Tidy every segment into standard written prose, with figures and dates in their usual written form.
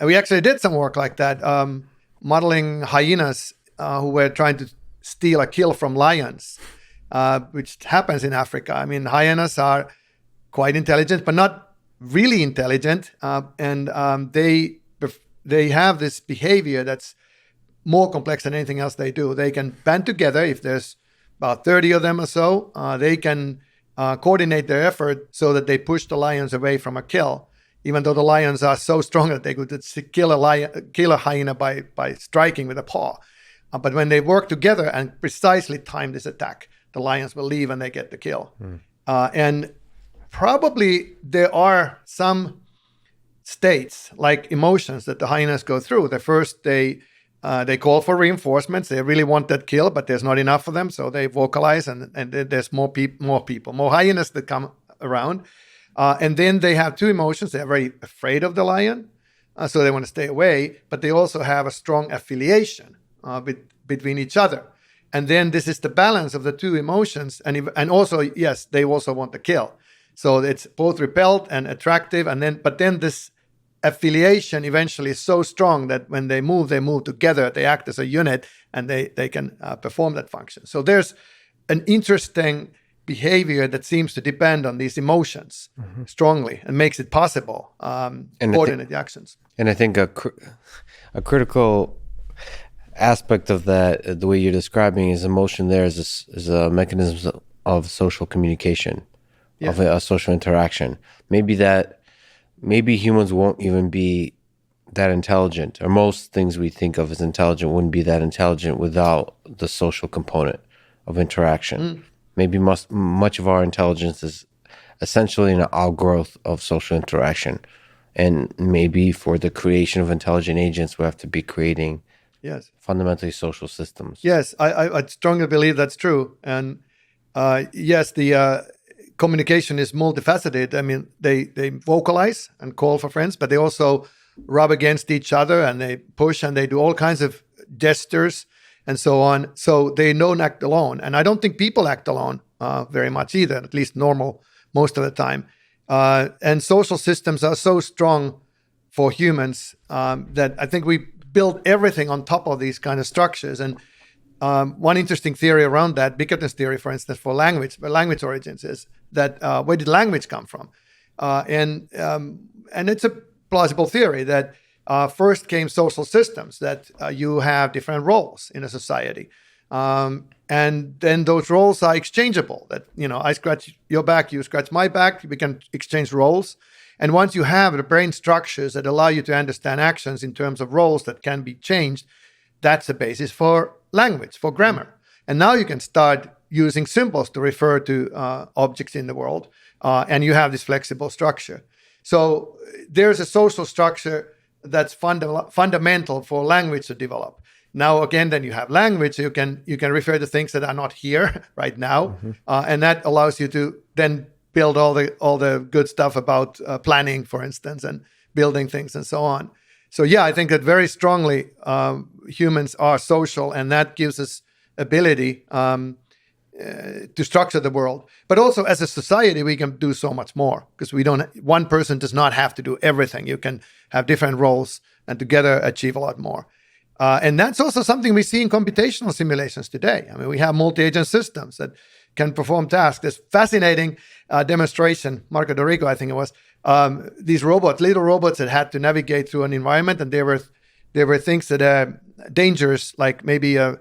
And we actually did some work like that, modeling hyenas who were trying to steal a kill from lions, which happens in Africa. I mean, hyenas are quite intelligent, but not really intelligent. And they have this behavior that's more complex than anything else they do. They can band together. If there's about 30 of them or so, they can coordinate their effort so that they push the lions away from a kill, even though the lions are so strong that they could kill a hyena by striking with a paw. But when they work together and precisely time this attack, the lions will leave and they get the kill. And probably there are some states, like emotions, that the hyenas go through. The first, they call for reinforcements. They really want that kill, but there's not enough of them, so they vocalize, and there's more people, more hyenas that come around. And then they have two emotions. They're very afraid of the lion, so they want to stay away, but they also have a strong affiliation between each other. And then this is the balance of the two emotions, and also, yes, they also want the kill. So it's both repelled and attractive, but then this affiliation eventually is so strong that when they move together. They act as a unit, and they can perform that function. So there's an interesting behavior that seems to depend on these emotions strongly and makes it possible to coordinate the actions. And I think a critical aspect of that, the way you're describing, is emotion there is a mechanism of social communication, of a social interaction. Maybe humans won't even be that intelligent, or most things we think of as intelligent wouldn't be that intelligent without the social component of interaction. Maybe much of our intelligence is essentially an outgrowth of social interaction. And maybe for the creation of intelligent agents, we have to be creating fundamentally social systems. Yes, I strongly believe that's true. And yes, the communication is multifaceted. I mean, they vocalize and call for friends, but they also rub against each other, and they push, and they do all kinds of gestures and so on. So they don't act alone. And I don't think people act alone very much either, at least normal most of the time. And social systems are so strong for humans that I think we build everything on top of these kind of structures. And one interesting theory around that, Bickerton's theory, for instance, for language origins, is that where did language come from? And it's a plausible theory that first came social systems, that you have different roles in a society. And then those roles are exchangeable, that, I scratch your back, you scratch my back, we can exchange roles. And once you have the brain structures that allow you to understand actions in terms of roles that can be changed, that's the basis for language, for grammar. And now you can start using symbols to refer to objects in the world, and you have this flexible structure. So there's a social structure that's fundamental for language to develop. Now, again, then you have language, you can refer to things that are not here right now, and that allows you to then build all the good stuff about planning, for instance, and building things and so on. So yeah, I think that very strongly humans are social, and that gives us ability to structure the world. But also as a society, we can do so much more, because one person does not have to do everything. You can have different roles and together achieve a lot more. And that's also something we see in computational simulations today. I mean, we have multi-agent systems that can perform tasks. This fascinating demonstration, Marco Dorigo, I think it was, these little robots that had to navigate through an environment, and there were things that are dangerous, like maybe a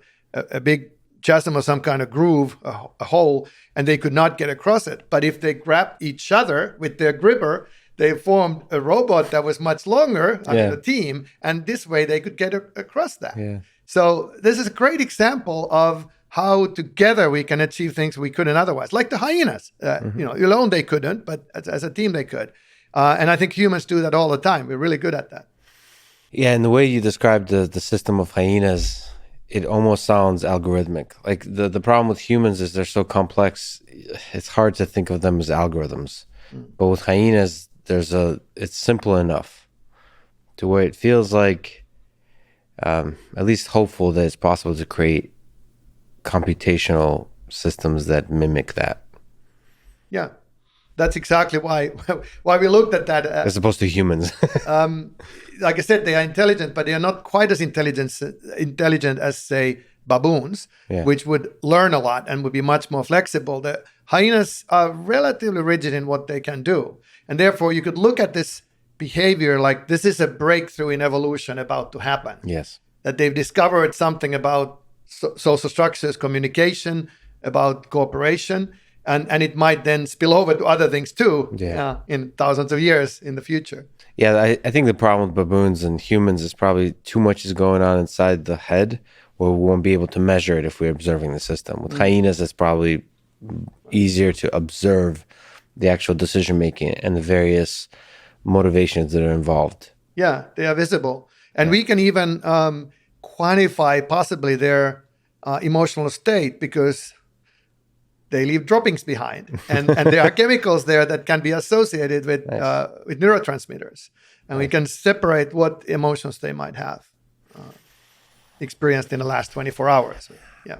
big chasm or some kind of groove, a hole, and they could not get across it. But if they grabbed each other with their gripper, they formed a robot that was much longer, a team, and this way they could get across that. Yeah. So this is a great example of how together we can achieve things we couldn't otherwise, like the hyenas. Alone they couldn't, but as a team they could. And I think humans do that all the time. We're really good at that. Yeah, and the way you described the system of hyenas, it almost sounds algorithmic. Like the problem with humans is they're so complex, it's hard to think of them as algorithms. But with hyenas, it's simple enough to where it feels like at least hopeful that it's possible to create computational systems that mimic that. Yeah, that's exactly why we looked at that. As opposed to humans. Like I said, they are intelligent, but they are not quite as intelligent as, say, baboons, which would learn a lot and would be much more flexible. The hyenas are relatively rigid in what they can do. And therefore, you could look at this behavior like this is a breakthrough in evolution about to happen. Yes. That they've discovered something about social structures, communication, about cooperation, and it might then spill over to other things too in thousands of years in the future. Yeah, I think the problem with baboons and humans is probably too much is going on inside the head where we won't be able to measure it if we're observing the system. With hyenas, it's probably easier to observe the actual decision-making and the various motivations that are involved. Yeah, they are visible. And we can even quantify possibly their emotional state because they leave droppings behind. And there are chemicals there that can be associated with neurotransmitters. And we can separate what emotions they might have experienced in the last 24 hours. Yeah.